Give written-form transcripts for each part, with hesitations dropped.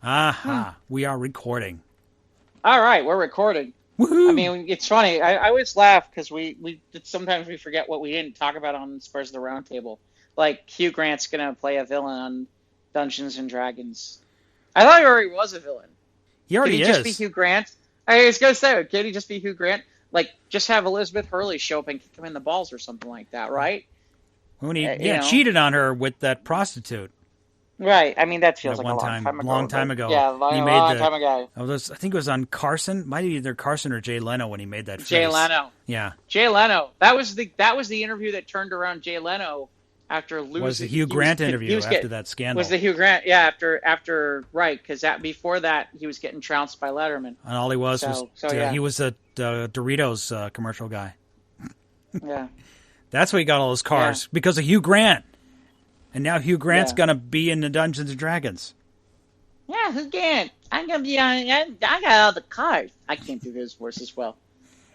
Aha, we are recording. All right, we're recording. Woohoo! I mean, it's funny. I always laugh because sometimes we forget what we didn't talk about on Spurs of the Roundtable. Like, Hugh Grant's going to play a villain on Dungeons and Dragons. I thought he already was a villain. He already is. Just be Hugh Grant? I was going to say, can he just be Hugh Grant? Like, just have Elizabeth Hurley show up and kick him in the balls or something like that, right? When he cheated on her with that prostitute. Right. I mean, that feels like a long time ago. Yeah, long time ago. I think it was on Carson. Might be either Carson or Jay Leno when he made that face. Jay Leno. Yeah. Jay Leno. That was the interview that turned around Jay Leno after losing. Was the Hugh Grant interview after that scandal? Was the Hugh Grant? Yeah, after right, because before that he was getting trounced by Letterman. And all he was he was a Doritos commercial guy. Yeah. That's why he got all those cars because of Hugh Grant. And now Hugh Grant's going to be in the Dungeons and Dragons. Yeah, Hugh Grant. I'm going to be on. I got all the cars. I can't do his voice as well.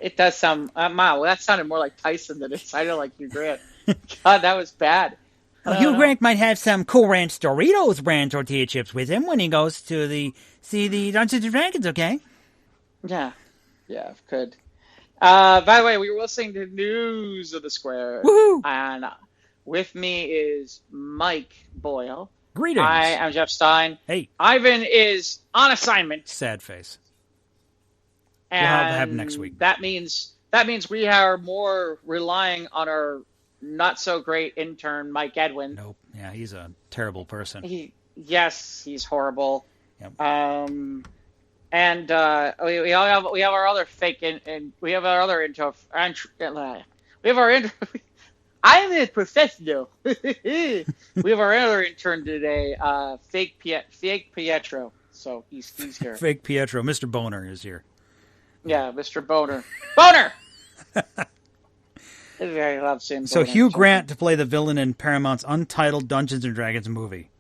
It does sound. Wow, that sounded more like Tyson than it sounded like Hugh Grant. God, that was bad. Well, Hugh Grant might have some Cool Ranch Doritos brand tortilla chips with him when he goes to see the Dungeons and Dragons, okay? Yeah, could. By the way, we were listening to News of the Square. Woohoo! And with me is Mike Boyle. Greetings. I am Jeff Stein. Hey. Ivan is on assignment. Sad face. And we'll have that happen next week. That means we are more relying on our not so great intern, Mike Edwin. Nope. Yeah, he's a terrible person. He's horrible. Yep. And we have our other fake and we have our other intro. We have our intro. I'm a professional. We have our other intern today, fake Pietro. So he's here. Fake Pietro, Mr. Boner is here. Yeah, Mr. Boner. Boner. I love saying so Boner. Hugh Grant to play the villain in Paramount's Untitled Dungeons and Dragons movie.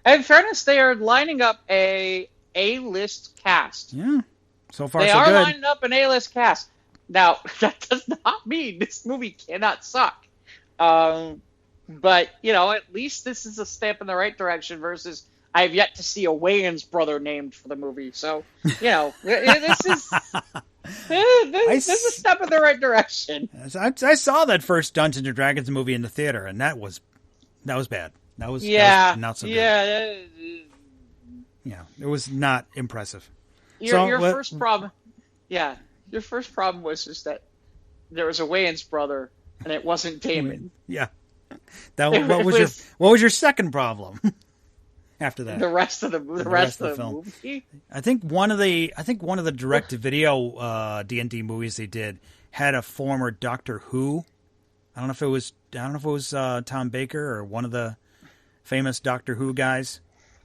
In fairness, they are lining up a A-list cast. Yeah, so far they so are good. lining up an A-list cast. Now, that does not mean this movie cannot suck. But, at least this is a step in the right direction versus I have yet to see a Wayans brother named for the movie. So, this is a step in the right direction. I saw that first Dungeons and Dragons movie in the theater, and that was bad. That was not so good. Yeah, it was not impressive. Your first problem was just that there was a Wayans brother, and it wasn't Damon. Yeah. What was your second problem? After that, the rest of the film. Movie? I think one of the direct-to-video D&D movies they did had a former Doctor Who. I don't know if it was Tom Baker or one of the famous Doctor Who guys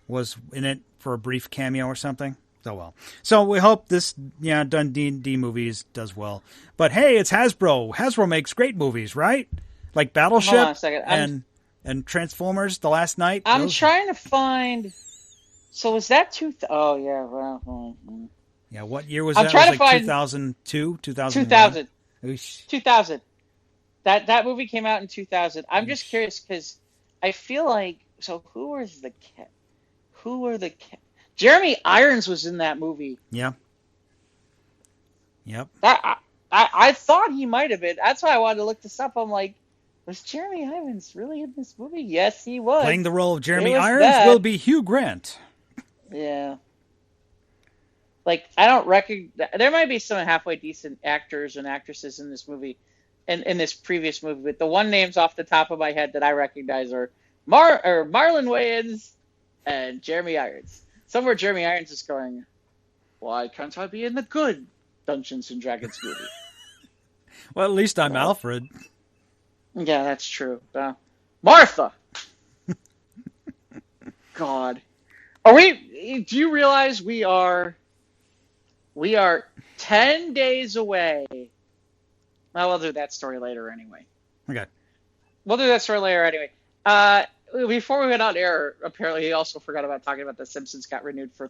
was in it for a brief cameo or something. Oh well. So we hope this D&D movies does well. But hey, it's Hasbro. Hasbro makes great movies, right? Like Battleship Hold on a second. and Transformers: The Last Night. I'm trying to find. So was that oh yeah, well. Yeah, what year was that? I'm trying to find 2002, 2000. 2000. That movie came out in 2000. I'm just curious because I feel like who were the Jeremy Irons was in that movie. Yeah. Yep. I thought he might have been. That's why I wanted to look this up. I'm like, was Jeremy Irons really in this movie? Yes, he was. Playing the role of Jeremy Irons will be Hugh Grant. Yeah. Like, I don't recognize... There might be some halfway decent actors and actresses in this movie, in this previous movie, but the one names off the top of my head that I recognize are Marlon Wayans and Jeremy Irons. Somewhere Jeremy Irons is going, why can't I be in the good Dungeons and Dragons movie? Well, at least I'm Alfred. Yeah, that's true. Martha! God. Do you realize we are 10 days away? Well, we'll do that story later anyway. Okay. We'll do that story later anyway. Before we went on air, apparently he also forgot about talking about The Simpsons got renewed for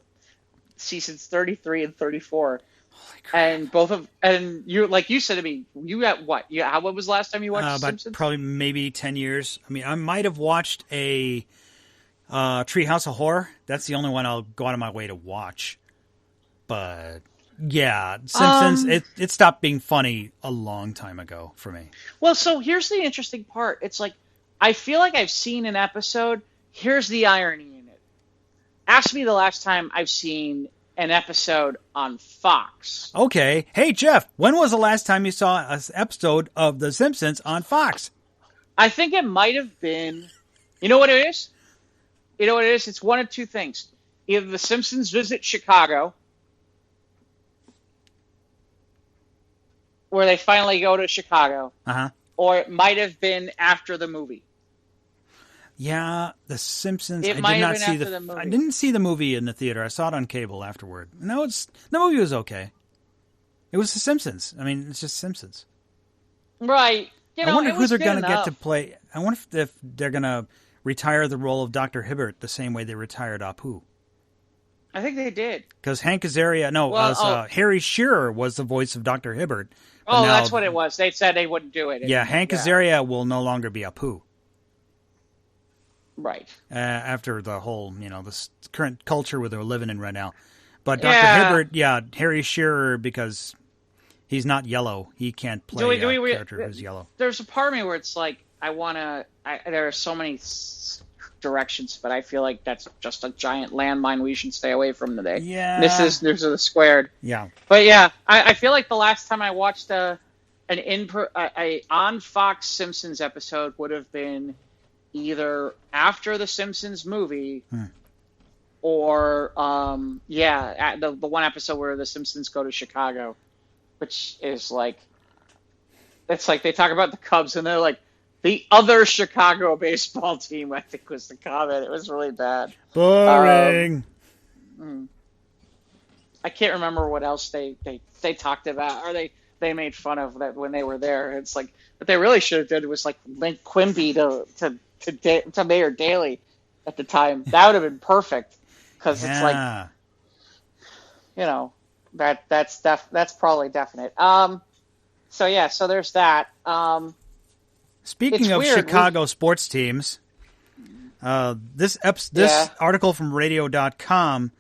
seasons 33 and 34. Holy crap. And you, like you said to me, you got what? Yeah, what was the last time you watched The Simpsons? Probably maybe 10 years. I mean, I might have watched a Treehouse of Horror. That's the only one I'll go out of my way to watch. But yeah, Simpsons. It stopped being funny a long time ago for me. Well, so here's the interesting part. It's like I feel like I've seen an episode. Here's the irony in it. Ask me the last time I've seen an episode on Fox. Okay. Hey, Jeff, when was the last time you saw an episode of The Simpsons on Fox? I think it might have been... You know what it is? It's one of two things. Either The Simpsons visit Chicago, where they finally go to Chicago, or it might have been after the movie. Yeah, The Simpsons. I didn't see the movie in the theater. I saw it on cable afterward. No, the movie was okay. It was The Simpsons. I mean, it's just Simpsons. Right. I wonder who they're going to get to play. I wonder if they're going to retire the role of Dr. Hibbert the same way they retired Apu. I think they did. Because Hank Azaria, Harry Shearer was the voice of Dr. Hibbert. Oh, that's what it was. They said they wouldn't do it. Yeah, Hank Azaria will no longer be Apu. Right. After the whole, this current culture where they're living in right now. But Dr. Hibbert, Harry Shearer, because he's not yellow. He can't play a character who's yellow. There's a part of me where it's like, there are so many directions, but I feel like that's just a giant landmine we should stay away from today. Yeah. This is the squared. Yeah. But yeah, I feel like the last time I watched an on Fox Simpsons episode would have been either after the Simpsons movie or the one episode where the Simpsons go to Chicago, which is like, it's like they talk about the Cubs and they're like, the other Chicago baseball team, I think was the comment. It was really bad. Boring. I can't remember what else they talked about, or they made fun of that when they were there. It's like, what they really should have did was like link Quimby to Mayor Daley at the time. That would have been perfect, because it's like, that's probably definite. So there's that. Speaking of weird. Chicago sports teams, this article from radio.com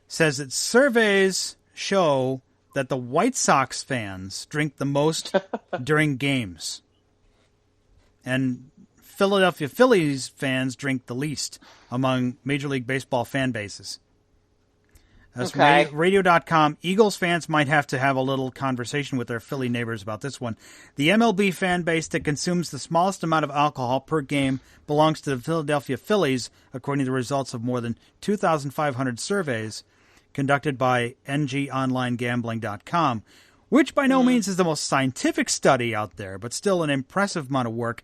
says that surveys show that the White Sox fans drink the most during games, and Philadelphia Phillies fans drink the least among Major League Baseball fan bases. That's radio.com. Eagles fans might have to have a little conversation with their Philly neighbors about this one. The MLB fan base that consumes the smallest amount of alcohol per game belongs to the Philadelphia Phillies, according to the results of more than 2,500 surveys conducted by NGOnlineGambling.com, which by no means is the most scientific study out there, but still an impressive amount of work.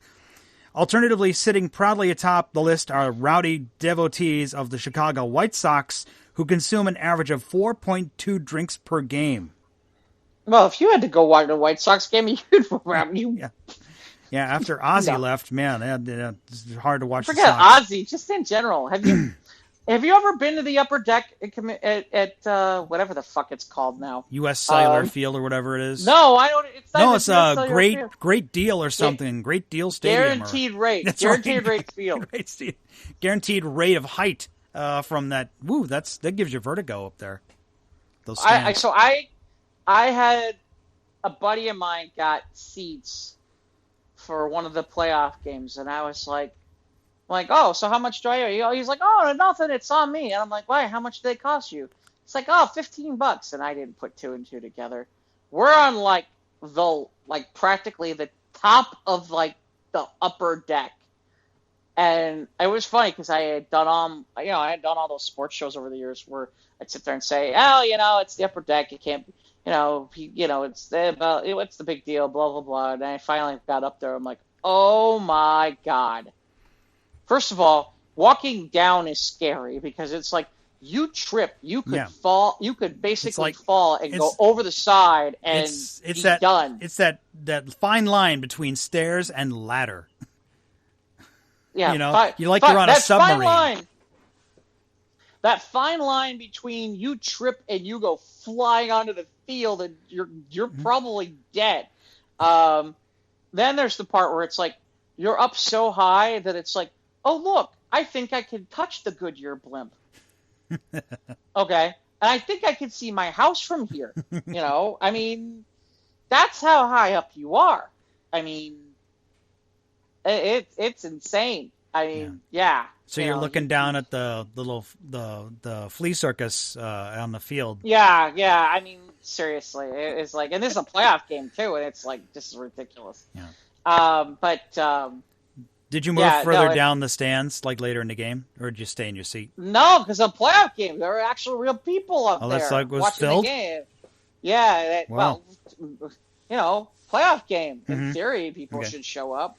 Alternatively, sitting proudly atop the list are rowdy devotees of the Chicago White Sox, who consume an average of 4.2 drinks per game. Well, if you had to go watch a White Sox game, Yeah, after Ozzy left, man, it's hard to watch. Forget Ozzy, just in general. Have you ever been to the upper deck at whatever the fuck it's called now? U.S. Cellular Field or whatever it is? No, I don't. It's a great deal or something. Great deal stadium. Guaranteed rate. Guaranteed rate field. Guaranteed rate of height. From that, that gives you vertigo up there. Those stands. I had a buddy of mine got seats for one of the playoff games, and I was like, oh, so how much do I owe? He's like, oh, nothing, it's on me. And I'm like, why? How much did they cost you? It's like, oh, $15, and I didn't put two and two together. We're on practically the top of the upper deck. And it was funny because I had done all those sports shows over the years where I'd sit there and say, it's the upper deck. You can't, what's the big deal, blah, blah, blah. And I finally got up there. I'm like, oh my God. First of all, walking down is scary because it's like you trip, you could fall, you could basically fall and go over the side and done. It's that fine line between stairs and ladder. Yeah, you're on a submarine. That fine line between you trip and you go flying onto the field and you're probably dead. Then there's the part where it's like you're up so high that it's like, oh look, I think I could touch the Goodyear blimp. Okay? And I think I could see my house from here. I mean, that's how high up you are. I mean, it's insane. I mean, yeah. So you're looking down at the flea circus on the field. Yeah. I mean, seriously, it's like, and this is a playoff game too, and it's like, this is ridiculous. Yeah. Did you move further down the stands, like later in the game, or did you stay in your seat? No, because a playoff game, there were actual real people up there. That's like was watching filled? the game. Yeah. Wow. Well, playoff game. In theory, people should show up.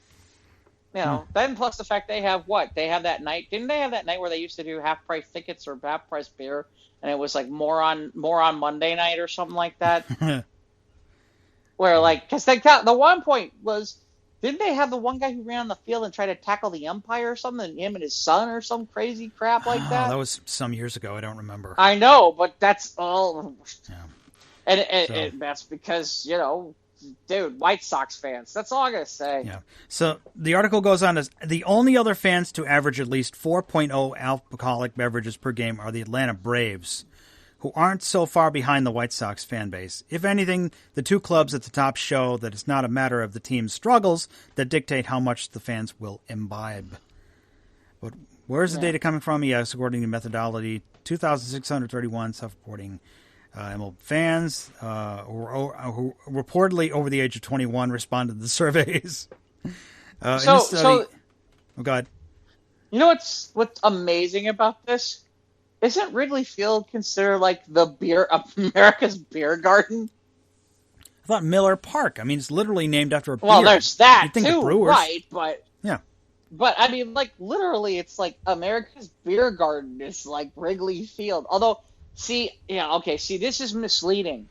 Then plus the fact they have that night. Didn't they have that night where they used to do half price tickets or half price beer, and it was like more on Monday night or something like that. Where like, because the one point was, didn't they have the one guy who ran on the field and tried to tackle the umpire or something, him and his son or some crazy crap like that? That was some years ago. I don't remember. I know, but that's all. Yeah. And that's because, dude, White Sox fans. That's all I'm going to say. Yeah. So the article goes on as the only other fans to average at least 4.0 alcoholic beverages per game are the Atlanta Braves, who aren't so far behind the White Sox fan base. If anything, the two clubs at the top show that it's not a matter of the team's struggles that dictate how much the fans will imbibe. But where's the data coming from? Yes, according to methodology, 2,631 self-reporting fans who reportedly over the age of 21 responded to the surveys. Oh, God. You know what's amazing about this? Isn't Wrigley Field considered like America's beer garden? I thought Miller Park. I mean, it's literally named after a beer. Well, there's that You'd think too, the Brewers. right? But yeah. But I mean, like literally, it's like America's beer garden is like Wrigley Field. Although, see, this is misleading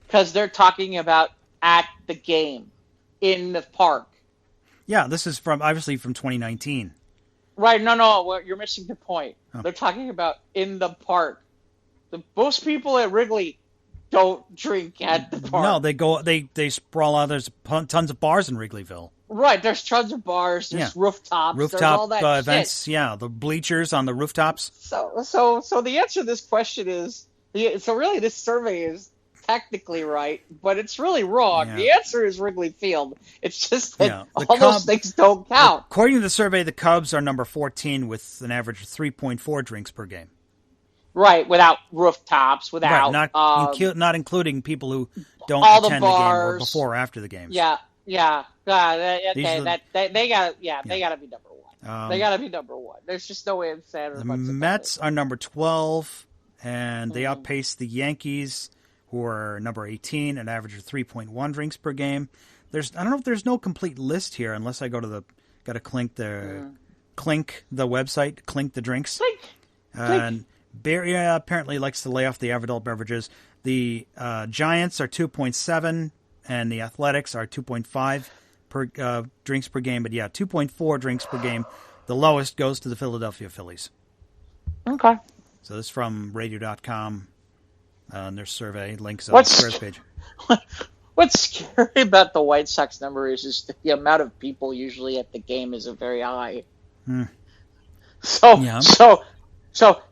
because they're talking about at the game in the park. Yeah, this is obviously from 2019. Right? No, you're missing the point. Oh. They're talking about in the park. Most people at Wrigley don't drink at the park. No, they sprawl out. There's tons of bars in Wrigleyville. Right, there's tons of bars. There's rooftops. There's all that events. Shit. Yeah, the bleachers on the rooftops. So the answer to this question is really this survey is technically right, but it's really wrong. Yeah. The answer is Wrigley Field. It's just that all those things don't count. According to the survey, the Cubs are number 14 with an average of 3.4 drinks per game. Right, without rooftops, without not including people who don't attend the game or before or after the games. Yeah. They gotta be number one. They gotta be number one. There's just no way in Saturday. The Mets are number 12, and they outpace the Yankees, who are number 18, an average of 3.1 drinks per game. I don't know if there's no complete list here, unless I go to Clink the website, Clink the drinks. And Barry apparently likes to lay off the adult beverages. The Giants are 2.7, and the Athletics are 2.5 per drinks per game. But 2.4 drinks per game. The lowest goes to the Philadelphia Phillies. Okay. So this is from radio.com. Their survey links on the Squares page. What's scary about the White Sox number is the amount of people usually at the game isn't very high. So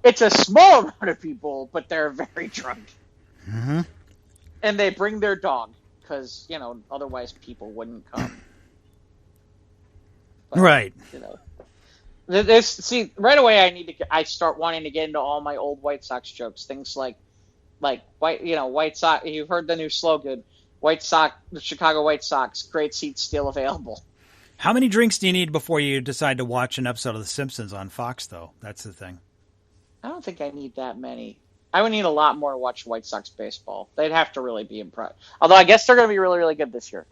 it's a small amount of people, but they're very drunk. Mm-hmm. And they bring their dog because, otherwise people wouldn't come. But, right. Right away I start wanting to get into all my old White Sox jokes. Things like White Sox. You've heard the new slogan, the Chicago White Sox, great seats still available. How many drinks do you need before you decide to watch an episode of The Simpsons on Fox, though? That's the thing. I don't think I need that many. I would need a lot more to watch White Sox baseball. They'd have to really be impressed. Although I guess they're going to be really, really good this year.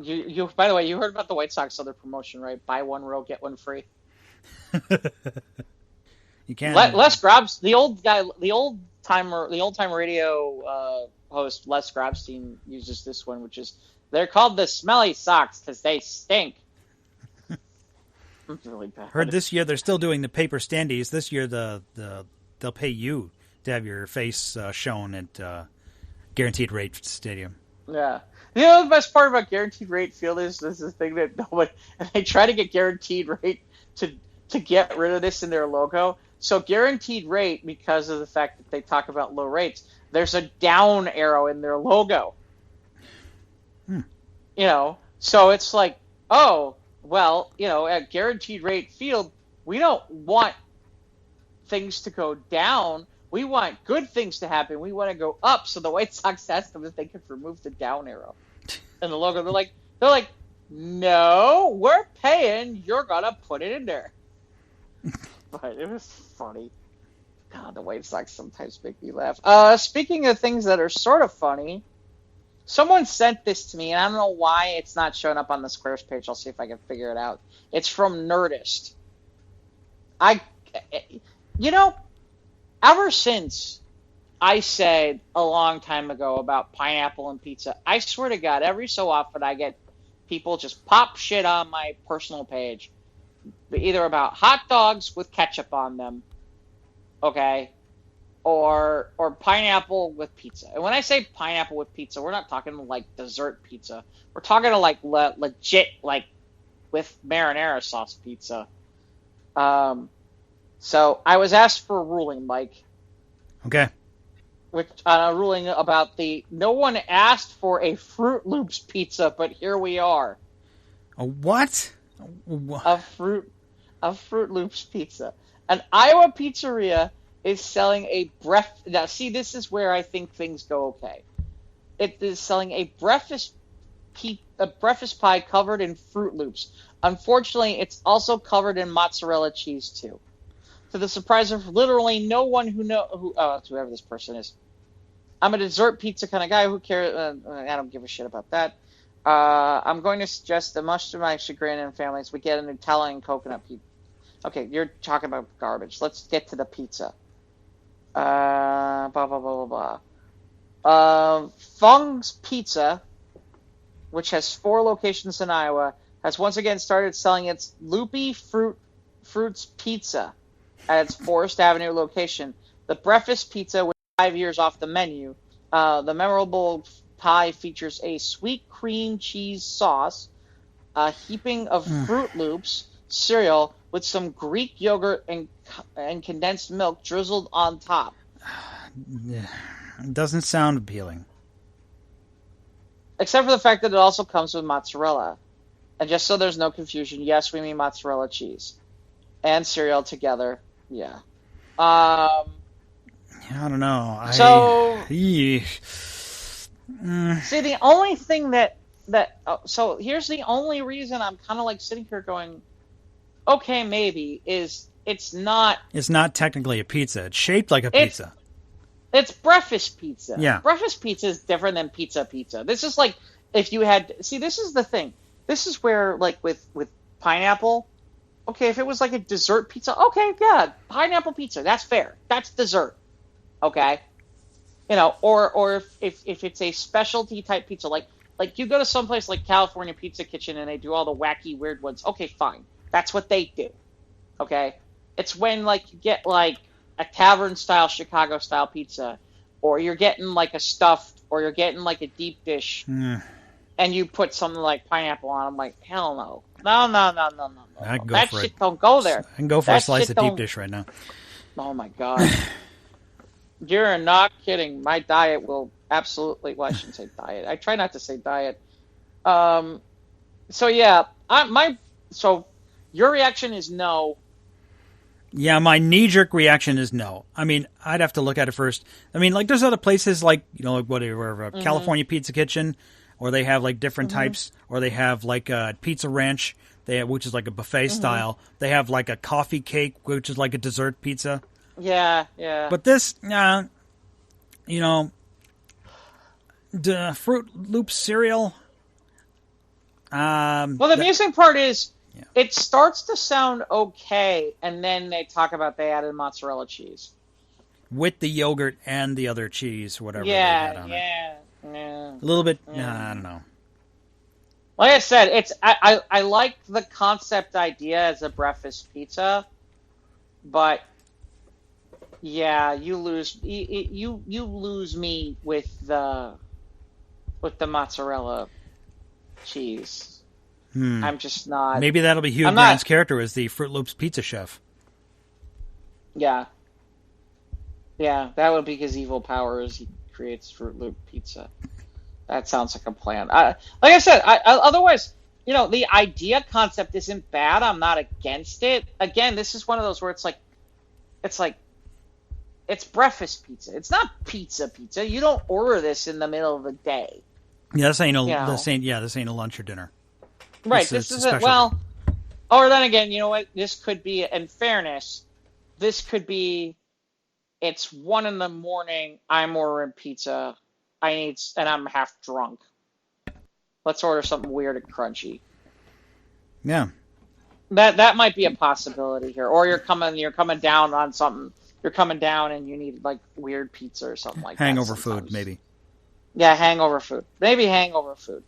You by the way, you heard about the White Sox other promotion, right? Buy one row, get one free. You can't. Les Grabs, the old time radio host Les Grabstein uses this one, which is they're called the Smelly Sox because they stink. It's really bad. Heard this year they're still doing the paper standees. This year they'll pay you to have your face shown at Guaranteed Rate Stadium. Yeah. The best part about Guaranteed Rate Field is this is the thing that nobody. They try to get Guaranteed Rate to to get rid of this in their logo. So guaranteed rate, because of the fact that they talk about low rates, there's a down arrow in their logo. So it's like, oh, well, at guaranteed rate field, we don't want things to go down. We want good things to happen. We want to go up. So the White Sox asked them if they could remove the down arrow in the logo. They're like, no, we're paying. You're gonna put it in there. But it was funny. God, the White Sox sometimes make me laugh. Speaking of things that are sort of funny, someone sent this to me, and I don't know why it's not showing up on the Squares page. I'll see if I can figure it out. It's from Nerdist. Ever since I said a long time ago about pineapple and pizza, I swear to God, every so often I get people just pop shit on my personal page, either about hot dogs with ketchup on them, okay, or pineapple with pizza. And when I say pineapple with pizza, we're not talking like dessert pizza. We're talking like legit, like with marinara sauce pizza. So I was asked for a ruling, Mike. Okay. Which a ruling about no one asked for a Froot Loops pizza, but here we are. A what? A Froot Loops pizza. An Iowa pizzeria is selling a Now, see, this is where I think things go okay. It is selling a breakfast pie covered in Froot Loops. Unfortunately, it's also covered in mozzarella cheese too. To the surprise of literally no one whoever this person is. I'm a dessert pizza kind of guy. Who cares? I don't give a shit about that. I'm going to suggest that much to my chagrin and families, we get an Italian coconut pizza. Okay, you're talking about garbage. Let's get to the pizza. Blah, blah, blah, blah, blah. Fung's Pizza, which has 4 locations in Iowa, has once again started selling its Loopy Fruits Pizza at its Forest Avenue location. The breakfast pizza with 5 years off the menu. The memorable pie features a sweet cream cheese sauce, a heaping of Froot Loops cereal with some Greek yogurt and condensed milk drizzled on top. It doesn't sound appealing. Except for the fact that it also comes with mozzarella. And just so there's no confusion, yes, we mean mozzarella cheese. And cereal together. Yeah. I don't know. See, the only thing so here's the only reason I'm kind of like sitting here going, okay, maybe, is it's not technically a pizza. It's shaped like a pizza. It's breakfast pizza. Yeah. Breakfast pizza is different than pizza. This is like if you had, this is the thing. This is where, like, with pineapple, okay, if it was like a dessert pizza, okay, yeah, pineapple pizza, that's fair. That's dessert. Okay? Or if it's a specialty type pizza, like you go to someplace like California Pizza Kitchen and they do all the wacky, weird ones, okay, fine. That's what they do. Okay? It's when, like, you get, like, a tavern-style, Chicago-style pizza, or you're getting, like, a stuffed, or you're getting, like, a deep dish, and you put something like pineapple on. I'm like, hell no. No. That shit don't go there. I can go for a slice of deep dish right now. Oh, my God. You're not kidding. My diet will absolutely... Well, I shouldn't say diet. I try not to say diet. So, yeah. So, your reaction is no. Yeah, my knee-jerk reaction is no. I mean, I'd have to look at it first. I mean, like, there's other places like, like whatever, California Pizza Kitchen, or they have, like, different types, or they have, like, a Pizza Ranch, which is like a buffet style. They have, like, a coffee cake, which is like a dessert pizza. Yeah. But this, the Froot Loop cereal. Well, the amusing part is, it starts to sound okay, and then they talk about they added mozzarella cheese. With the yogurt and the other cheese, whatever they had on it. A little bit, I don't know. Like I said, I like the concept idea as a breakfast pizza, but yeah, you lose me with the mozzarella cheese. I'm just not. Maybe that'll be Hugh Grant's character as the Fruit Loops pizza chef. Yeah. Yeah, that would be his evil power is he creates Fruit Loop pizza. That sounds like a plan. Like I said, otherwise, the idea concept isn't bad. I'm not against it. Again, this is one of those where it's breakfast pizza. It's not pizza. You don't order this in the middle of the day. Yeah, this ain't a lunch or dinner. Right. This isn't, well, or then again, you know what? This could be, in fairness, it's 1 a.m. I'm ordering pizza. and I'm half drunk. Let's order something weird and crunchy. Yeah. That might be a possibility here. Or you're coming down on something. You're coming down and you need like weird pizza or something like hangover that. Food, maybe. Yeah, hangover food. Maybe hangover food.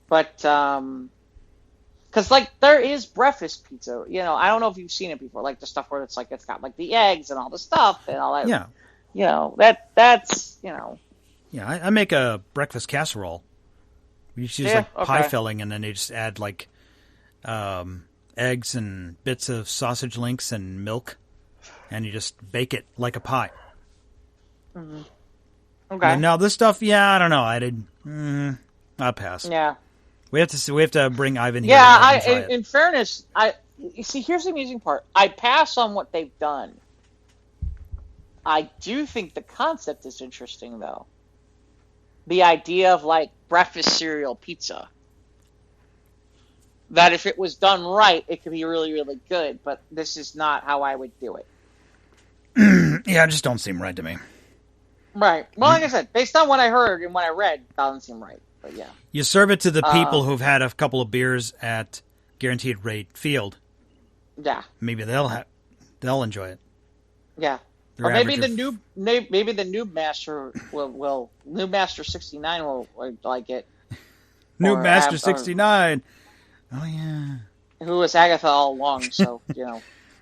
But because like there is breakfast pizza. I don't know if you've seen it before. Like the stuff where it's got like the eggs and all the stuff and all that. Yeah. That's. Yeah, I make a breakfast casserole. You just use pie filling, and then they just add like eggs and bits of sausage links and milk, and you just bake it like a pie. Mm-hmm. Okay. Now this stuff, I don't know. I'll pass. Yeah. We have to bring Ivan here. Yeah, in fairness, you see, here's the amusing part. I pass on what they've done. I do think the concept is interesting, though. The idea of like breakfast cereal pizza. That if it was done right, it could be really, really good. But this is not how I would do it. Yeah, it just don't seem right to me. Right. Well, like I said, based on what I heard and what I read, it doesn't seem right. But yeah. You serve it to the people who've had a couple of beers at Guaranteed Rate Field. Yeah. Maybe they'll enjoy it. Yeah. Or maybe the Noob Master Noob Master 69 will like it. Noob Master 69. Oh yeah. Who was Agatha all along? So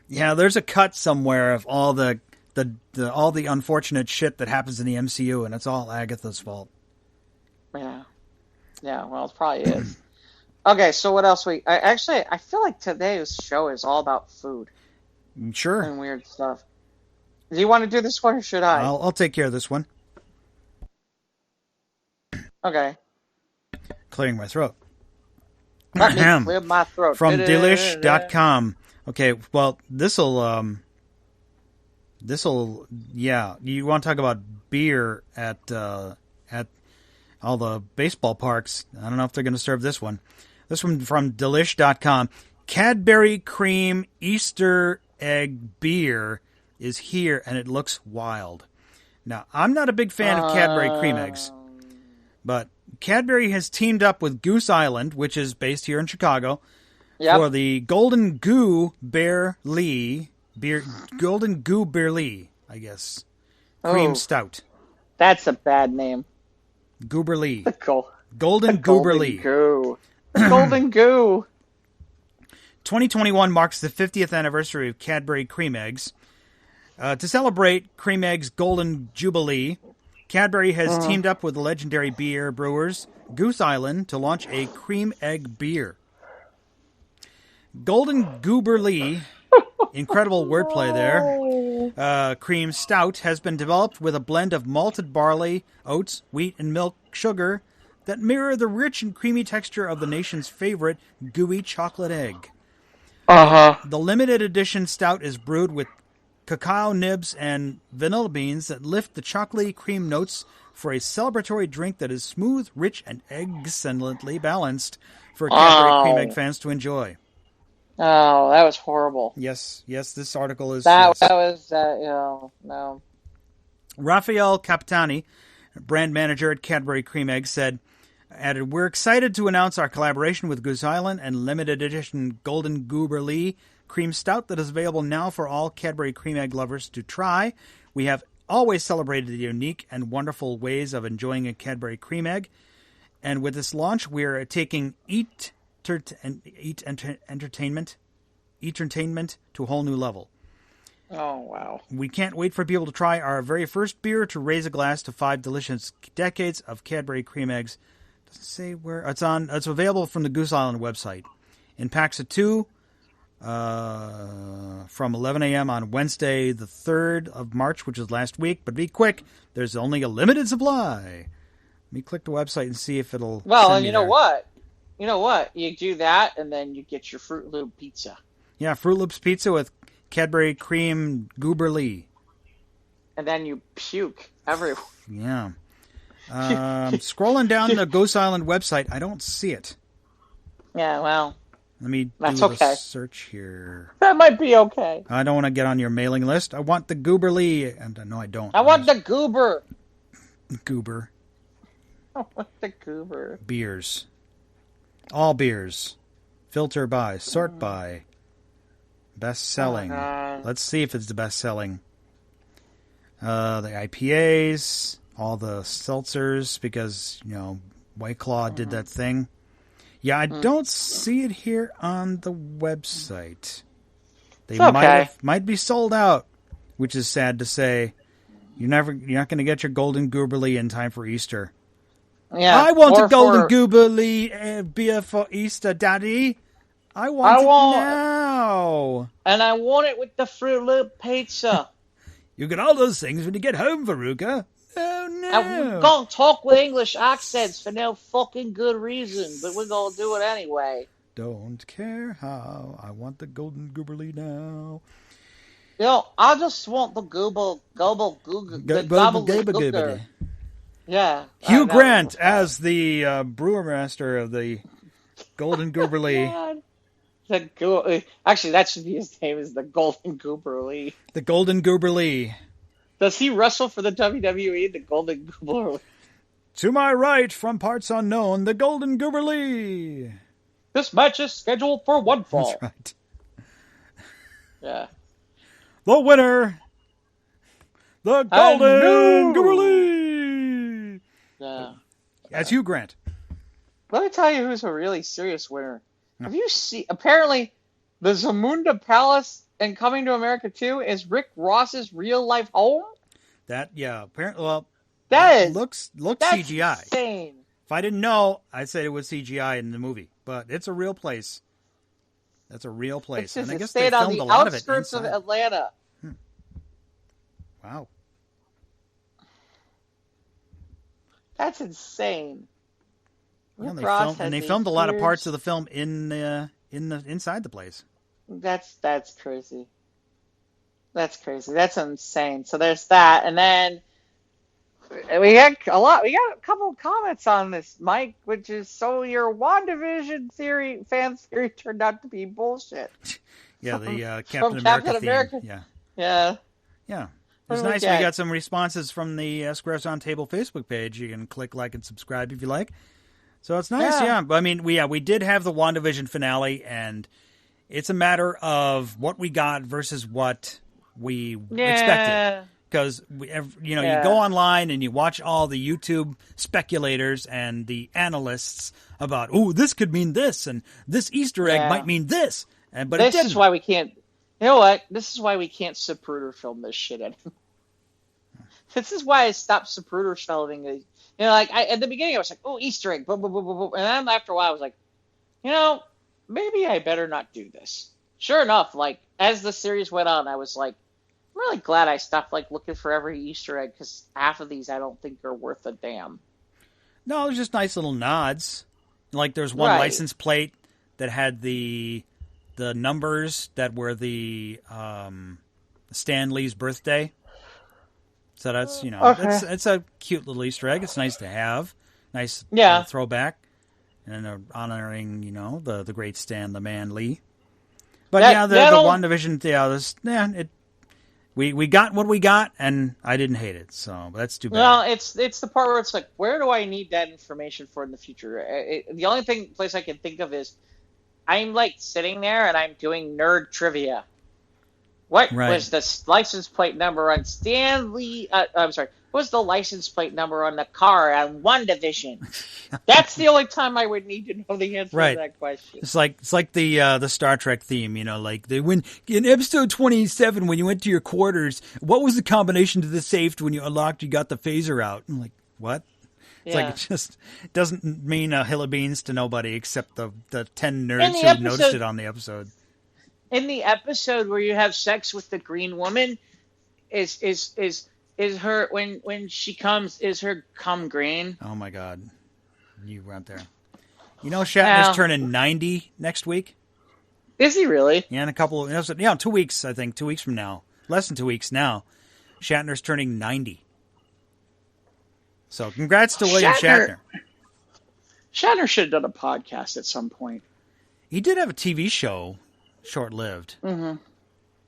Yeah, there's a cut somewhere of all the unfortunate shit that happens in the MCU, and it's all Agatha's fault. Yeah. Yeah. Well, it probably is. Okay, so what else I feel like today's show is all about food. Sure. And weird stuff. Do you want to do this one or should I? I'll take care of this one. Okay. Clearing my throat. Let me clear my throat. From delish.com. Okay, well, this'll you want to talk about beer at all the baseball parks. I don't know if they're going to serve this one. This one from delish.com. Cadbury Creme Easter Egg Beer is here, and it looks wild. Now, I'm not a big fan of Cadbury cream eggs, but Cadbury has teamed up with Goose Island, which is based here in Chicago, for the Golden Goo Bear Lee, I guess, cream stout. That's a bad name. Goober Lee. Golden Goober Lee. Golden Goo. 2021 marks the 50th anniversary of Cadbury cream eggs. To celebrate Cream Egg's Golden Jubilee, Cadbury has teamed up with the legendary beer brewers Goose Island to launch a cream egg beer. Golden Goober Lee, incredible wordplay there, cream stout has been developed with a blend of malted barley, oats, wheat, and milk sugar that mirror the rich and creamy texture of the nation's favorite gooey chocolate egg. The limited edition stout is brewed with cacao nibs and vanilla beans that lift the chocolatey cream notes for a celebratory drink that is smooth, rich, and excellently balanced for Cadbury cream egg fans to enjoy. Oh, that was horrible. Yes, this article is... That was, no. Raphael Capitani, brand manager at Cadbury Cream Egg, added, "We're excited to announce our collaboration with Goose Island and limited edition Golden Goober Lee cream stout that is available now for all Cadbury cream egg lovers to try. We have always celebrated the unique and wonderful ways of enjoying a Cadbury cream egg. And with this launch, we're taking entertainment to a whole new level. Oh, wow. We can't wait for people to try our very first beer to raise a glass to 5 delicious decades of Cadbury cream eggs." Doesn't say where. It's available from the Goose Island website. in packs of 2 from 11 a.m. on Wednesday, the 3rd of March, which is last week. But be quick. There's only a limited supply. Let me click the website and see if it'll Well, send and me you know there. what? You know what? You do that, and then you get your Fruit Loop pizza. Yeah, Froot Loops pizza with Cadbury Creme Gooberly. And then you puke everywhere. Yeah. Scrolling down the Ghost Island website, I don't see it. Yeah, well, Let me that's do okay. a search here. That might be okay. I don't want to get on your mailing list. I want the Gooberly. And no, I don't. I want the goober. Goober. I want the goober. Beers. All beers. Filter by. Sort by. Best selling. Let's see if it's the best selling. The IPAs. All the seltzers. Because, White Claw did that thing. Yeah, I don't see it here on the website. They might be sold out, which is sad to say. You're not going to get your golden gooberly in time for Easter. Yeah, I want a golden gooberly beer for Easter, Daddy. I want it now. And I want it with the Fruit Loop pizza. You get all those things when you get home, Veruca. Oh, no. And we're going to talk with English accents for no fucking good reason, but we're going to do it anyway. Don't care how. I want the golden gooberly now. I just want the gobble goober. Yeah. Hugh Grant as the brewermaster of the Golden Gooberly. Actually, that should be his name, is the Golden Gooberly. The Golden Gooberly. Does he wrestle for the WWE, the Golden Gooberly? To my right, from parts unknown, the Golden Gooberly. This match is scheduled for one fall. That's right. Yeah. The winner, the Golden Gooberly. Yeah. That's Hugh Grant. Let me tell you who's a really serious winner. Have you seen? Apparently, the Zamunda Palace and Coming to America 2 is Rick Ross's real life home. Apparently, that looks CGI. Insane. If I didn't know, I'd say it was CGI in the movie, but it's a real place. That's a real place, and I guess they filmed a lot of it inside. Outskirts of Atlanta. Wow. That's insane. Yeah, they filmed a lot of parts of the film in the inside the place. That's crazy. That's crazy. That's insane. So there's that, and then we got a couple of comments on this, Mike, which is so your WandaVision fan theory turned out to be bullshit. Yeah, the Captain America theme. Yeah. It was nice. We got some responses from the Squares on Table Facebook page. You can click like and subscribe if you like. So it's nice, yeah. But I mean, we did have the WandaVision finale, and it's a matter of what we got versus what we expected. Because you go online and you watch all the YouTube speculators and the analysts about, this could mean this, and this Easter egg might mean this, but it didn't. This is why we can't. You know what? This is why we can't Zapruder film this shit anymore. This is why I stopped Zapruder filming. At the beginning I was like, Easter egg, blah, blah, blah, blah, blah. And then after a while I was like, maybe I better not do this. Sure enough, as the series went on, I was like, I'm really glad I stopped looking for every Easter egg, because half of these I don't think are worth a damn. No, it was just nice little nods. There's one license plate that had the numbers that were the Stan Lee's birthday. So that's, it's a cute little Easter egg. It's nice to have. Nice throwback. And honoring, the great Stan the Man Lee. But the WandaVision, we got what we got, and I didn't hate it. So that's too bad. Well, it's the part where it's like, where do I need that information for in the future? The only place I can think of is I'm sitting there and I'm doing nerd trivia. What was the license plate number on Stanley? I'm sorry. What was the license plate number on the car on WandaVision? That's the only time I would need to know the answer to that question. It's like the Star Trek theme, when in episode 27 when you went to your quarters, what was the combination to the safe when you unlocked? You got the phaser out. I'm like, what? It's like it just doesn't mean a hill of beans to nobody except the 10 In nerds the who episode- noticed it on the episode. In the episode where you have sex with the green woman, is her when she comes, is her cum green? Oh my God, you weren't there. You know, Shatner's turning 90 next week. Is he really? Yeah, in a couple. 2 weeks. I think 2 weeks from now. Less than 2 weeks now. Shatner's turning 90. So, congrats to William Shatner. Shatner should have done a podcast at some point. He did have a TV show, short-lived. Mm-hmm.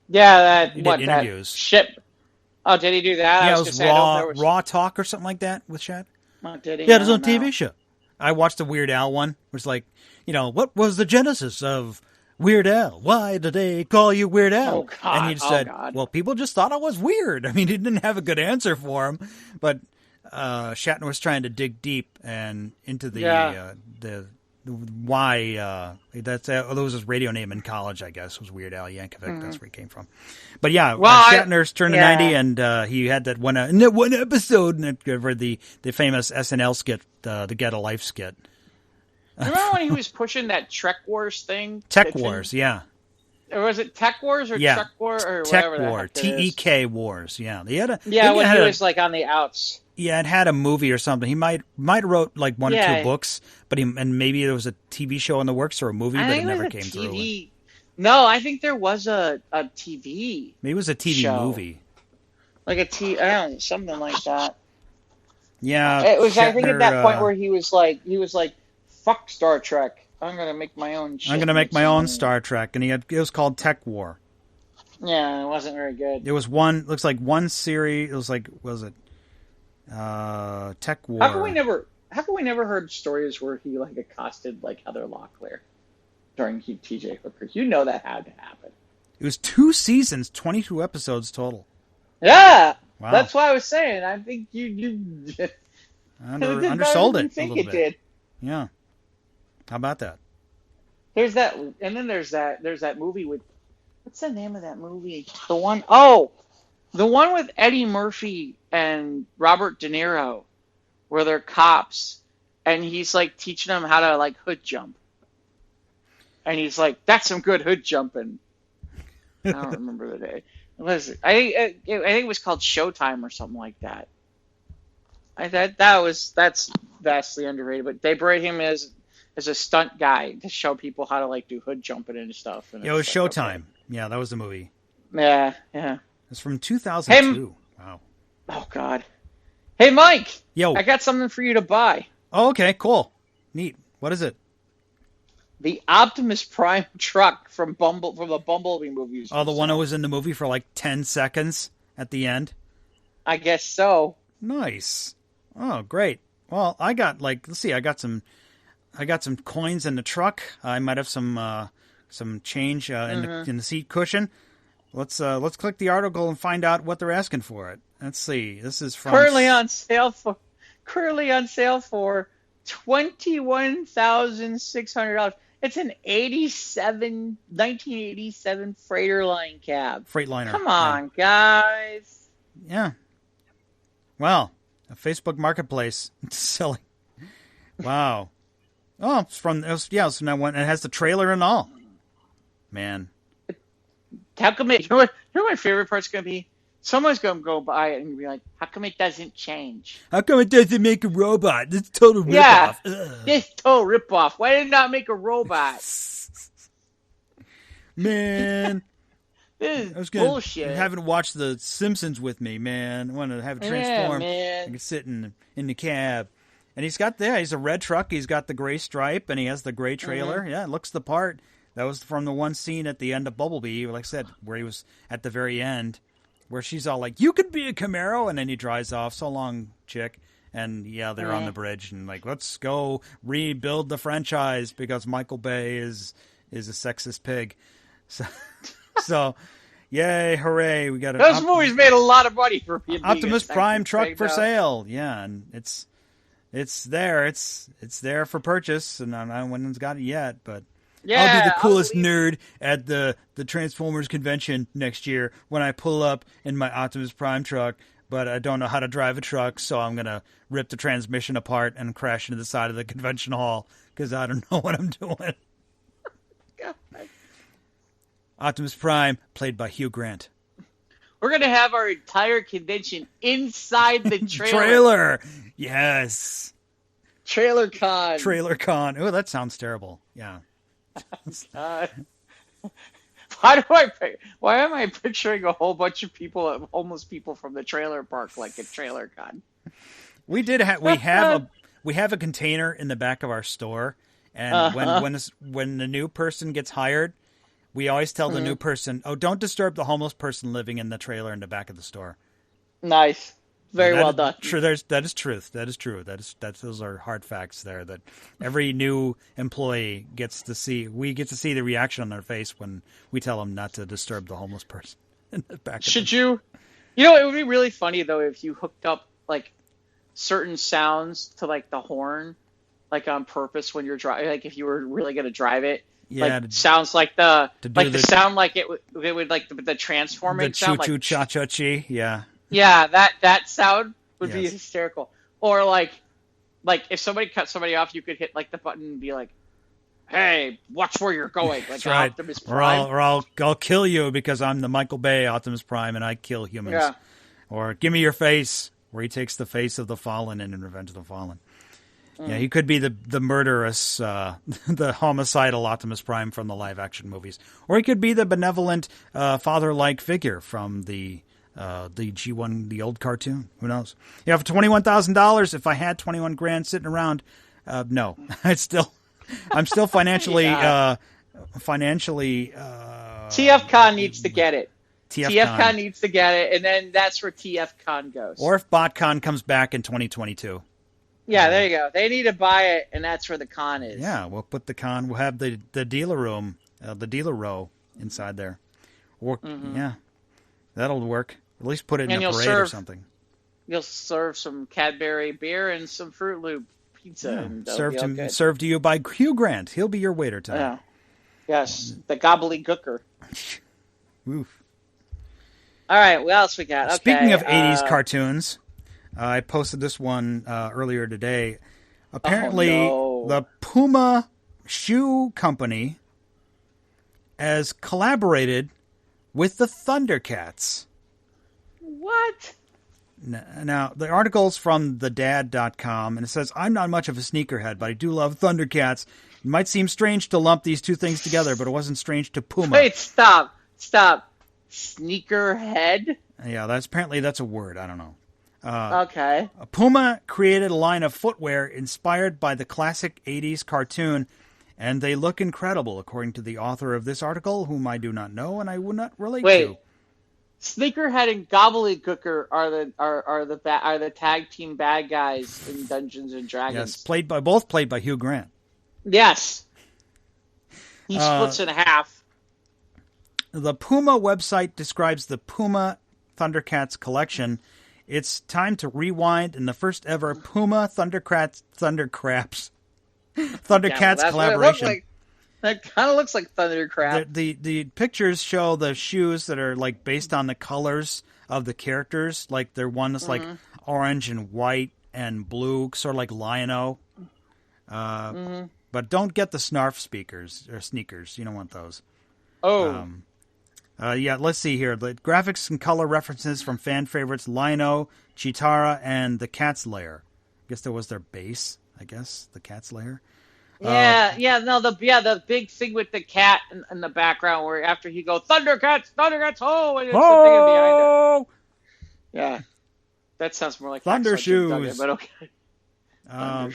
Yeah, He did interviews. That ship. Oh, did he do that? Yeah, it was Raw Talk or something like that with Shat. Oh, did he? Yeah, there's a TV show. I watched the Weird Al one. It was like, what was the genesis of Weird Al? Why did they call you Weird Al? Oh, God. And he said, well, people just thought I was weird. I mean, he didn't have a good answer for him. But Shatner was trying to dig deep and into the why. That was his radio name in college, I guess, was Weird Al Yankovic. Mm-hmm. That's where he came from. But yeah, Shatner's turning 90, and he had that one episode for the famous SNL skit, the Get a Life skit. Remember when he was pushing that Trek Wars thing? Tech Wars, yeah. Or was it Tech Wars or Trek Wars or Tech whatever? War, TEK Wars, yeah. They had when he was like on the outs. Yeah, it had a movie or something. He might have wrote like one or two books, and maybe there was a TV show in the works or a movie, but it never came through. No, I think there was a TV. Maybe it was a TV movie, like I don't know, something like that. Yeah, it was. Shatner, I think at that point where he was like, "Fuck Star Trek, I'm gonna make my own." I'm gonna make my own Star Trek, and it was called Tech War. Yeah, it wasn't very good. It was looks like one series. It was like, was it Tech War? How come we never heard stories where he like accosted like Heather Locklear during TJ Hooker? You know that had to happen. It was 2 seasons, 22 episodes total. Yeah, wow. That's why I was saying. I think you undersold it think a little it bit. Did. Yeah, how about that? There's that, and then there's that movie with, what's the name of that movie? The one with Eddie Murphy and Robert De Niro, where they're cops, and he's like teaching them how to like hood jump, and he's like, "That's some good hood jumping." I don't remember the day. I think it was called Showtime or something like that. That's vastly underrated, but they brought him as a stunt guy to show people how to like do hood jumping and stuff. And it was Showtime. Okay. Yeah, that was the movie. Yeah. It's from 2002. Wow. Oh God. Hey Mike. Yo. I got something for you to buy. Oh, okay, cool. Neat. What is it? The Optimus Prime truck from the Bumblebee movies. Oh, the one that was in the movie for like 10 seconds at the end? I guess so. Nice. Oh, great. Well, I got some coins in the truck. I might have some change in the seat cushion. Let's click the article and find out what they're asking for it. Let's see. This is from currently on sale for $21,600. It's an 1987 Freightliner cab. Freightliner. Come on, guys. Yeah. Well, a Facebook Marketplace selling. Wow. Oh, so now it has the trailer and all. Man. How come it? You know what my favorite part's gonna be? Someone's gonna go by it and be like, "How come it doesn't change? How come it doesn't make a robot? This is total ripoff." Yeah, this total ripoff. Why did it not make a robot? Man, this is bullshit. I haven't watched The Simpsons with me, man. I want to have it transform. Yeah, I can sit in the cab. And he's a red truck. He's got the gray stripe, and he has the gray trailer. Mm-hmm. Yeah, it looks the part. That was from the one scene at the end of Bumblebee, like I said, where he was at the very end, where she's all like, "You could be a Camaro," and then he drives off. So long, chick. And yeah, they're on the bridge, and like, let's go rebuild the franchise because Michael Bay is a sexist pig. So yay, hooray! We got those movies made a lot of money for being Optimus Prime truck for sale. Yeah, and it's there. It's there for purchase, and no one's got it yet, but. Yeah, I'll be the coolest nerd at the Transformers convention next year when I pull up in my Optimus Prime truck but I don't know how to drive a truck, so I'm going to rip the transmission apart and crash into the side of the convention hall because I don't know what I'm doing. God. Optimus Prime, played by Hugh Grant. We're going to have our entire convention inside the Trailer! Yes. Trailer con. Trailer con. Oh, that sounds terrible. Yeah. Why am I picturing a whole bunch of people, homeless people from the trailer park, like a trailer con? We have a container in the back of our store, and when the new person gets hired, we always tell the new person, "Oh, don't disturb the homeless person living in the trailer in the back of the store." Nice. Very well done. Sure, that is truth. That is true. Those are hard facts there. That every new employee gets to see. We get to see the reaction on their face when we tell them not to disturb the homeless person in the back. Should you? You know, it would be really funny though if you hooked up like certain sounds to like the horn, like on purpose when you're driving. Like if you were really going to drive it. Yeah, like sounds like the sound like it would like the transforming sound, the choo choo cha cha chi. Yeah. Yeah, that sound would be hysterical. Or like if somebody cut somebody off, you could hit like the button and be like, "Hey, watch where you're going." Like right. Optimus Prime. Or I'll kill you because I'm the Michael Bay Optimus Prime and I kill humans. Yeah. Or give me your face, where he takes the face of the fallen in Revenge of the Fallen. Yeah, he could be the murderous, the homicidal Optimus Prime from the live-action movies. Or he could be the benevolent, father-like figure from the G1, the old cartoon. Who knows? Yeah, for $21,000, if I had 21 grand sitting around, no. I'm still financially... TFCon needs to get it. TFCon needs to get it, and then that's where TFCon goes. Or if BotCon comes back in 2022. Yeah, there you go. They need to buy it, and that's where the con is. Yeah, we'll put the con. We'll have the dealer room, the dealer row inside there. Or yeah, that'll work. At least put it in a parade or something. You'll serve some Cadbury beer and some Fruit Loop pizza. Yeah, and served to you by Hugh Grant. He'll be your waiter tonight. Yeah. Yes, the gobbledygooker. Oof. All right, what else we got? Okay, speaking of 80s cartoons. I posted this one earlier today. Apparently, the Puma shoe company has collaborated with the Thundercats. What? Now, the article's from thedad.com, and it says, "I'm not much of a sneakerhead, but I do love Thundercats. It might seem strange to lump these two things together, but it wasn't strange to Puma." Wait, stop. Sneakerhead? Yeah, that's a word. I don't know. Okay. Puma created a line of footwear inspired by the classic 80s cartoon, and they look incredible, according to the author of this article, whom I do not know and I would not relate to. Sneakerhead and Gobbledygooker are the tag team bad guys in Dungeons and Dragons. Yes, both played by Hugh Grant. Yes. He splits in half. The Puma website describes the Puma Thundercats collection. It's time to rewind in the first ever Puma Thundercats collaboration. That kind of looks like Thundercrap. The pictures show the shoes that are like based on the colors of the characters. Like they're one that's like orange and white and blue, sort of like Lion-O. But don't get the Snarf sneakers. You don't want those. Oh. Yeah, let's see here. The graphics and color references from fan favorites Lion-O, Chitara, and the Cat's Lair. I guess that was their base, the Cat's Lair. The big thing with the cat in the background where after he goes, Thundercats, ho! And it's the thing behind it. Yeah. That sounds more like Thunder Shoes. But okay.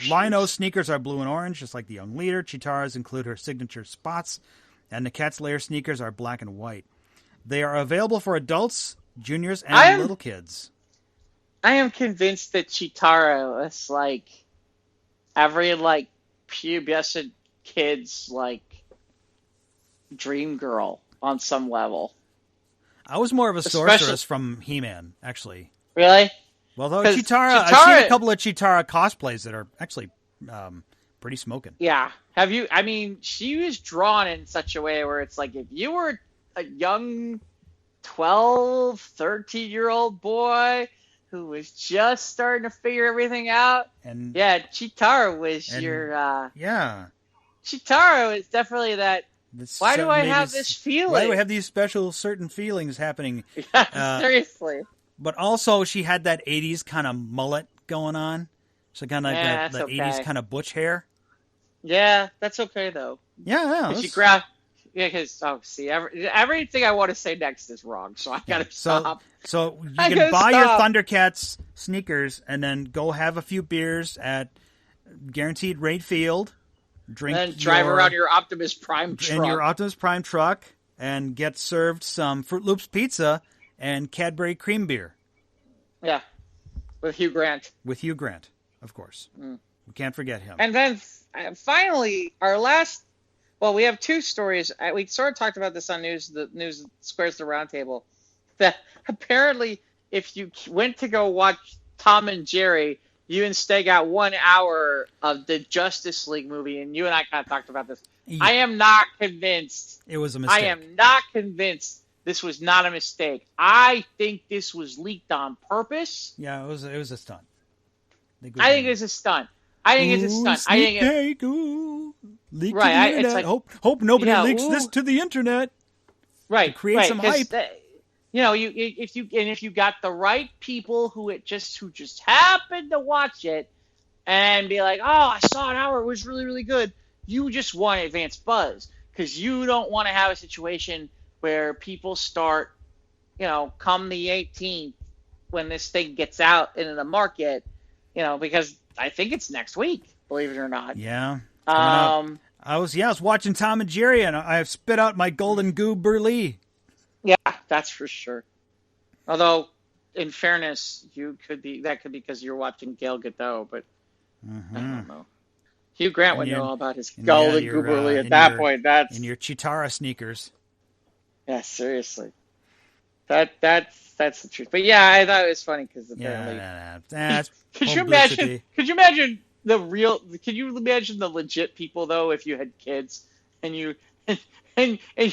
Lion-O sneakers are blue and orange, just like the young leader. Chitara's include her signature spots, and the Cat's Lair sneakers are black and white. They are available for adults, juniors, and little kids. I am convinced that Chitara is like every pubescent kid's dream girl on some level. I was more of a sorceress from He-Man, actually. Really? Well, though Chitara, I've seen a couple of Chitara cosplays that are actually pretty smoking. Yeah. Have you? I mean, she was drawn in such a way where it's like if you were a young 12, 13-year-old boy who was just starting to figure everything out. And yeah, Chitara was your. Yeah. Chitara is definitely that. Why do I have this feeling? Why do I have these special certain feelings happening? Yeah, seriously. But also, she had that 80s kind of mullet going on. So kind of like that okay. 80s kind of butch hair. Yeah, that's okay, though. Yeah. She grabbed... Yeah, because, see, everything I want to say next is wrong, so I gotta stop. So you can buy your Thundercats sneakers and then go have a few beers at Guaranteed Rate Field. Drink and then drive around your Optimus Prime truck. In your Optimus Prime truck and get served some Froot Loops pizza and Cadbury cream beer. Yeah, with Hugh Grant. With Hugh Grant, of course. We can't forget him. And then finally, our last... Well, we have two stories. We sort of talked about this on the News Squares the Roundtable. That apparently, if you went to go watch Tom and Jerry, you instead got 1 hour of the Justice League movie, and you and I kind of talked about this. Yeah. I am not convinced. It was a mistake. I am not convinced this was not a mistake. I think this was leaked on purpose. Yeah, it was a stunt. I think it's a stunt. I think it's a stunt. I think it... Leak to the internet. Like, hope nobody leaks this to the internet. Right. To create some hype. If you got the right people who just happened to watch it and be like, oh, I saw an hour, it was really, really good. You just want advanced buzz because you don't want to have a situation where people start, come the 18th when this thing gets out into the market, because I think it's next week, believe it or not. Yeah. I was watching Tom and Jerry, and I spit out my golden goo burley. Yeah, that's for sure. Although, in fairness, that could be because you're watching Gal Gadot, but I don't know. Hugh Grant would know all about his golden goo burley at that point. That's in your Chitara sneakers. Yeah, seriously. That's the truth. But yeah, I thought it was funny because apparently. Could you imagine? Could you imagine? Can you imagine the legit people though if you had kids and you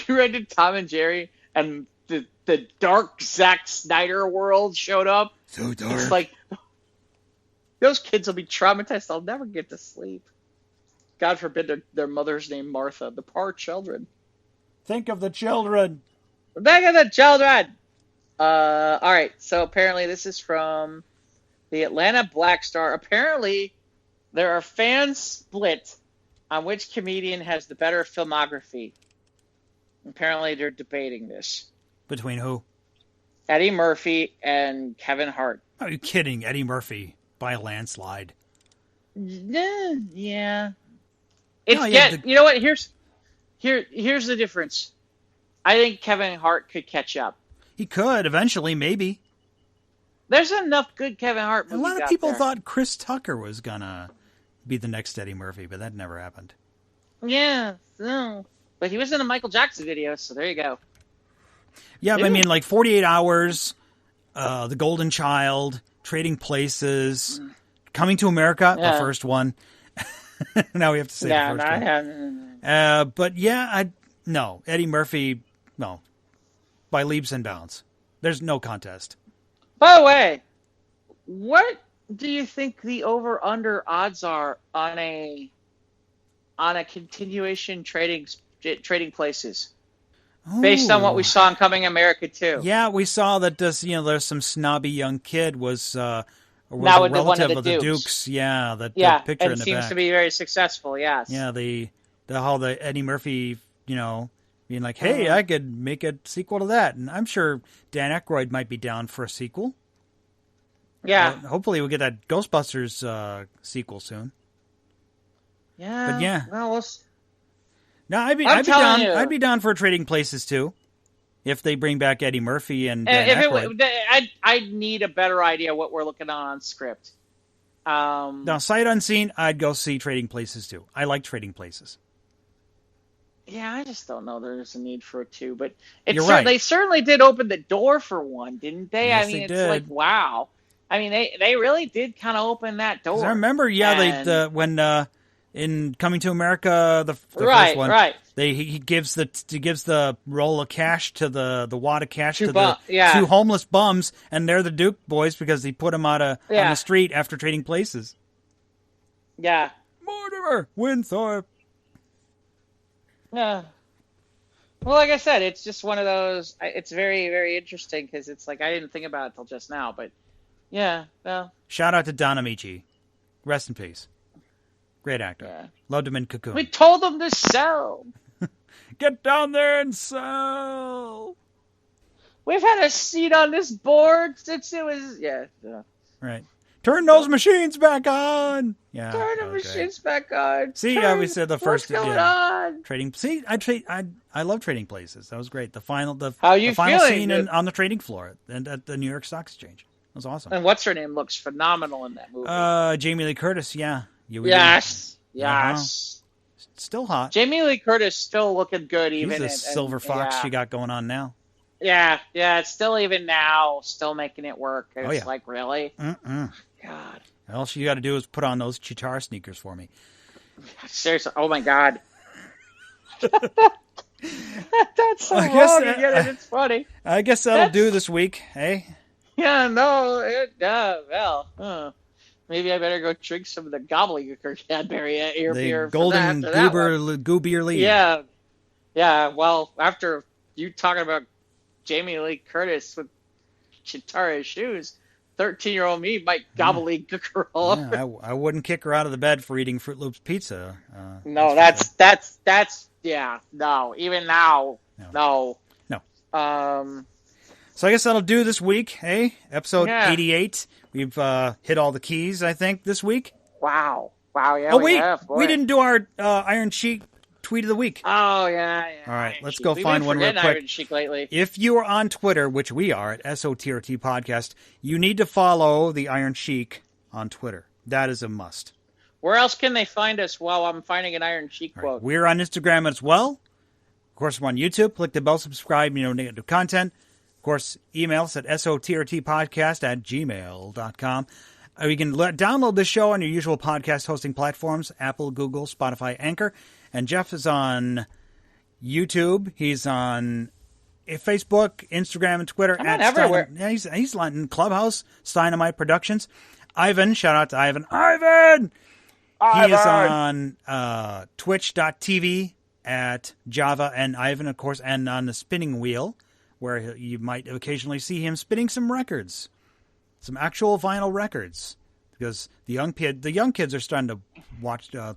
rented Tom and Jerry and the dark Zack Snyder world showed up? So dark. It's like those kids will be traumatized. They'll never get to sleep. God forbid their mother's name Martha. The poor children. Think of the children. Think of the children. All right. So apparently this is from the Atlanta Black Star. Apparently. There are fans split on which comedian has the better filmography. Apparently, they're debating this. Between who? Eddie Murphy and Kevin Hart. Are you kidding? Eddie Murphy by a landslide. Yeah. You know what? Here's the difference. I think Kevin Hart could catch up. He could eventually, maybe. There's enough good Kevin Hart movies. A lot of people thought Chris Tucker was gonna be the next Eddie Murphy, but that never happened. Yeah, no. But he was in a Michael Jackson video, so there you go. Yeah, but I mean, like 48 Hours, The Golden Child, Trading Places, Coming to America, the first one. Now we have to say the first one. But yeah, no, Eddie Murphy, no, by leaps and bounds. There's no contest. By the way, what do you think the over/under odds are on a continuation trading places? Based on what we saw in Coming America 2. Yeah, we saw that there's some snobby young kid was a relative of the Dukes. Yeah, the picture in the seems back. to be very successful, yes. Yeah, the Eddie Murphy, being like, hey, I could make a sequel to that. And I'm sure Dan Aykroyd might be down for a sequel. Yeah. Hopefully we'll get that Ghostbusters sequel soon. Yeah. But yeah. Well, no, I'd be down. I'd be down for Trading Places too, if they bring back Eddie Murphy and Dan Aykroyd. I'd need a better idea what we're looking on script. Now, sight unseen, I'd go see Trading Places too. I like Trading Places. Yeah, I just don't know there's a need for a 2, but they certainly did open the door for one, didn't they? Yes, I mean, they it's did. like, wow. I mean, they really did kind of open that door. I remember, when in Coming to America, the first one, he gives the roll of cash to the wad of cash to the two homeless bums, and they're the Duke boys because he put them out on the street after trading places. Yeah. Mortimer Winthorpe. Yeah. Well, like I said, it's just one of those. It's very, very interesting because it's like I didn't think about it till just now, but yeah. Well. Shout out to Don Amici. Rest in peace. Great actor. Yeah. Loved him in Cocoon. We told him to sell. Get down there and sell. We've had a seat on this board since it was... Yeah. Right. Turn those machines back on. Yeah. Turn the machines back on. See, we said the first... What's going on? Trading... See, I love Trading Places. That was great. The final scene on the trading floor and at the New York Stock Exchange. That was awesome. And what's her name looks phenomenal in that movie. Jamie Lee Curtis, yeah. Yes. Still hot. Jamie Lee Curtis still looking good. She's a silver fox she got going on now. Yeah, it's still even now, still making it work. It's like, really? God. All you got to do is put on those Chitara sneakers for me. Seriously, oh my God. That's so wrong, and it's funny. I guess that'll do this week, hey? Yeah, no, maybe I better go drink some of the gobbledygook Cadbury ear beer. The golden goobier lead. Yeah. Well, after you talking about Jamie Lee Curtis with Chitara shoes, 13-year-old me might gobbledygook her all over. I wouldn't kick her out of the bed for eating Fruit Loops pizza. No, that's no. Even now, no. So I guess that'll do this week, hey? Episode 88. We've hit all the keys, I think, this week. Wow, yeah. We didn't do our Iron Sheik tweet of the week. Oh, yeah. All right, let's go find one real quick. Iron Sheik lately. If you are on Twitter, which we are at SOTRT Podcast, you need to follow the Iron Sheik on Twitter. That is a must. Where else can they find us while I'm finding an Iron Sheik quote? Right. We're on Instagram as well. Of course, we're on YouTube. Click the bell, subscribe, negative content. Of course, email us at sotrtpodcast@gmail.com. You can download this show on your usual podcast hosting platforms, Apple, Google, Spotify, Anchor. And Jeff is on YouTube. He's on Facebook, Instagram, and Twitter. I'm everywhere. He's on Clubhouse, Dynamite Productions. Ivan, shout out to Ivan. Ivan! He is on twitch.tv at Java and Ivan, of course, and on the Spinning Wheel, where you might occasionally see him spinning some records, some actual vinyl records, because the young kids are starting to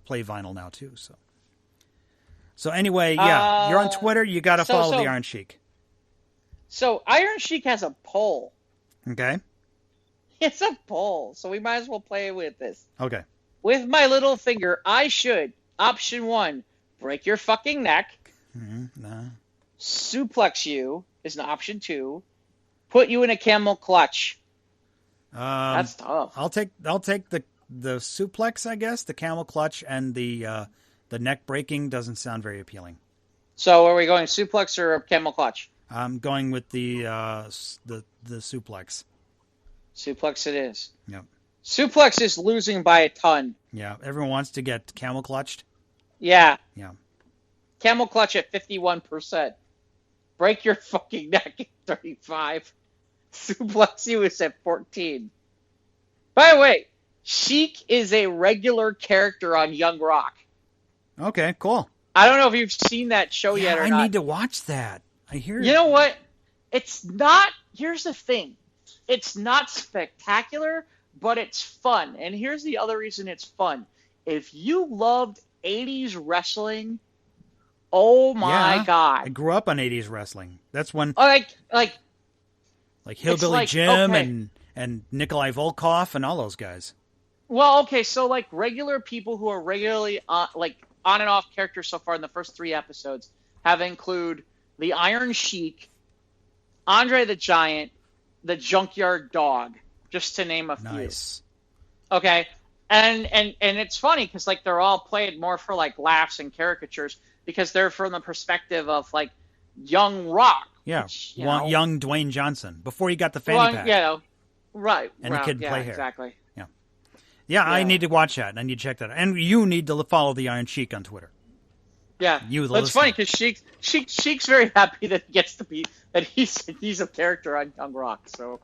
play vinyl now too. So anyway, you're on Twitter. You got to follow the Iron Sheik. So Iron Sheik has a poll. Okay. It's a poll, so we might as well play with this. Okay. With my little finger, I should option 1 break your fucking neck. No. Suplex you is an option 2. Put you in a camel clutch. That's tough. I'll take the suplex, I guess. The camel clutch and the neck breaking doesn't sound very appealing. So are we going suplex or camel clutch? I'm going with the suplex. Suplex it is. Yep. Suplex is losing by a ton. Yeah, everyone wants to get camel clutched. Yeah. Yeah. Camel clutch at 51%. Break your fucking neck at 35. Suplex you is at 14. By the way, Sheik is a regular character on Young Rock. Okay, cool. I don't know if you've seen that show yet or not. I need to watch that. I hear You know what? It's not... Here's the thing. It's not spectacular, but it's fun. And here's the other reason it's fun. If you loved 80s wrestling... Oh my God! I grew up on 80s wrestling. That's when like Hillbilly Jim and Nikolai Volkov and all those guys. Well, okay, so like regular people who are regularly on and off characters so far in the first 3 episodes have include the Iron Sheik, Andre the Giant, the Junkyard Dog, just to name a few. Nice. Okay, and it's funny because like they're all played more for like laughs and caricatures. Because they're from the perspective of, like, young Rock. Yeah, which, young Dwayne Johnson. Before he got the fanny pack. Right. And he could play hair. Exactly. Yeah. Yeah, I need to watch that. I need to check that out. And you need to follow the Iron Sheik on Twitter. Yeah, it's funny because Sheik's very happy that he gets to be that he's a character on Young Rock. So,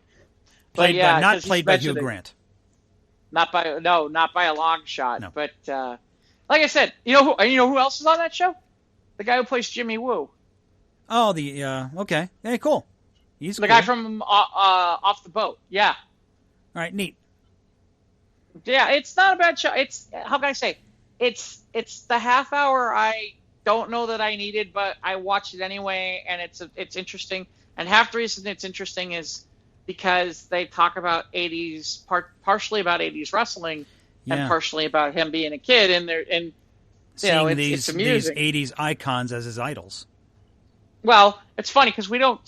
not played by Hugh Grant. Not by a long shot. No. But like I said, you know who else is on that show? The guy who plays Jimmy Woo. Oh, okay, hey, cool. He's the guy from Off the Boat. Yeah. All right, neat. Yeah, it's not a bad show. It's how can I say? It's the half hour I don't know that I needed, but I watched it anyway, and it's interesting. And half the reason it's interesting is because they talk about 80s, partially about 80s wrestling, and partially about him being a kid, and seeing it's these 80s icons as his idols. Well, it's funny because we haven't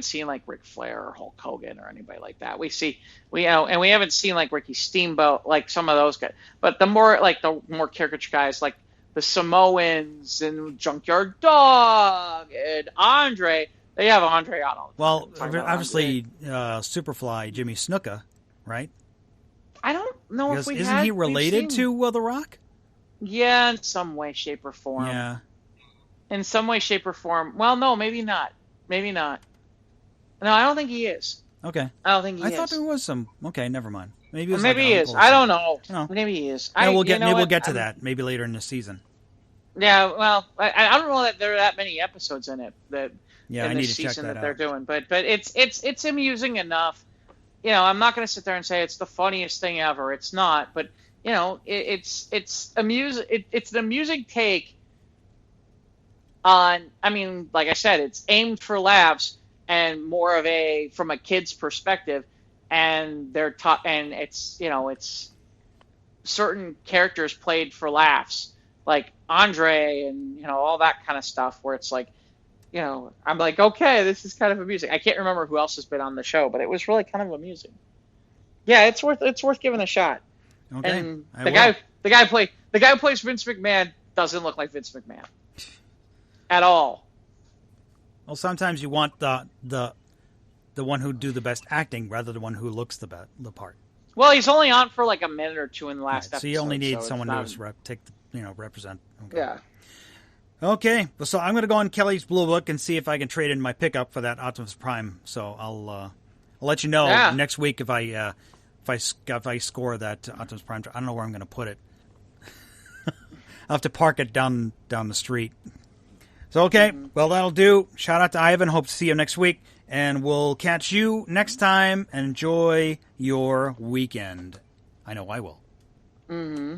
seen like Ric Flair or Hulk Hogan or anybody like that. And we haven't seen like Ricky Steamboat, like some of those guys. But the more caricature guys like the Samoans and Junkyard Dog and Andre, they have Andre on all the time. Well, obviously, Superfly Jimmy Snuka, right? I don't know because isn't he related to The Rock? Yeah, in some way, shape, or form. Yeah. In some way, shape, or form. Well, no, maybe not. Maybe not. No, I don't think he is. Okay. I don't think he is. I thought there was some. Okay, never mind. Maybe he is. I don't know. Maybe he is. We'll get to that maybe later in the season. Yeah, well, I don't know that there are that many episodes in it in this season that they're doing, but it's amusing enough. I'm not going to sit there and say it's the funniest thing ever. It's not, but it's amusing. It's an amusing take on. I mean, like I said, it's aimed for laughs and more of from a kid's perspective, and they're taught, and it's certain characters played for laughs, like Andre and all that kind of stuff, where it's like, I'm like, okay, this is kind of amusing. I can't remember who else has been on the show, but it was really kind of amusing. Yeah, it's worth giving a shot. Okay, and the guy who plays Vince McMahon doesn't look like Vince McMahon at all. Well, sometimes you want the one who do the best acting rather than the one who looks the part. Well, he's only on for like a minute or two in the last episode. So you only need someone who's represent. Okay. Yeah. Okay, so I'm going to go on Kelly's Blue Book and see if I can trade in my pickup for that Optimus Prime. So I'll let you know next week if I score that Optimus Prime. I don't know where I'm going to put it. I'll have to park it down the street. So okay, well that'll do. Shout out to Ivan. Hope to see you next week, and we'll catch you next time. Enjoy your weekend. I know I will. Mm-hmm.